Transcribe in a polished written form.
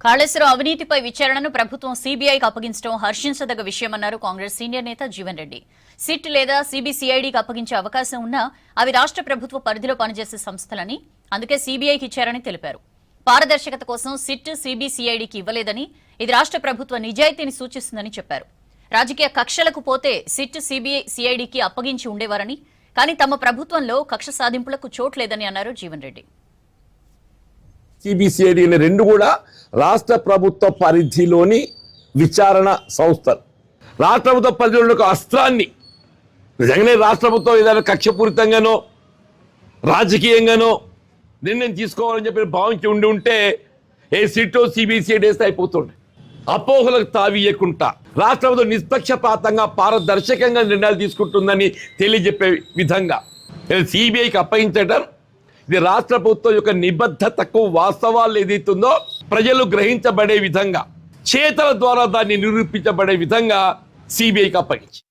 కాళేశ్వరం అవినీతిపై విచారణను ప్రభుత్వం సీబీఐకి అప్పగించడం హర్షించదగ్గ విషయమన్నారు కాంగ్రెస్ సీనియర్ నేత జీవన్ రెడ్డి. సిట్ లేదా సిబిసిఐడికి అప్పగించే అవకాశం ఉన్నా అవి రాష్ట్ర ప్రభుత్వ పరిధిలో పనిచేసే సంస్థలని, అందుకే సీబీఐకి ఇచ్చారని తెలిపారు. పారదర్శకత కోసం సిట్ సిబిసిఐడికి ఇవ్వలేదని, ఇది రాష్ట్ర ప్రభుత్వ నిజాయితీని సూచిస్తుందని చెప్పారు. రాజకీయ కక్షలకు పోతే సిట్ సిబిసిఐడికి అప్పగించి ఉండేవారని, కానీ తమ ప్రభుత్వంలో కక్ష సాధింపులకు చోట్లేదని అన్నారు జీవన్ రెడ్డి. సిబిసిఐడి అనే రెండు కూడా రాష్ట్ర ప్రభుత్వ పరిధిలోని విచారణ సంస్థలు. రాష్ట్ర ప్రభుత్వ పరిధిలో ఒక అస్త్రాన్ని నిజంగానే రాష్ట్ర ప్రభుత్వం ఏదైనా కక్షపూరితంగానో రాజకీయంగానో నిర్ణయం తీసుకోవాలని చెప్పి భావించి ఉంటే ఏ సిట్టో సిబిసిఐడి వేస్తే అయిపోతుండే. అపోహలకు తావీయకుండా రాష్ట్ర ప్రభుత్వం నిష్పక్షపాతంగా పారదర్శకంగా నిర్ణయాలు తీసుకుంటుందని తెలియజెప్పే విధంగా సిబిఐకి అప్పగించడం ఇది రాష్ట్ర ప్రభుత్వం యొక్క నిబద్ధతకు వాస్తవాలు ఏదైతుందో ప్రజలు గ్రహించబడే విధంగా, చేతల ద్వారా దాన్ని నిరూపించబడే విధంగా సిబిఐకి అప్పగించి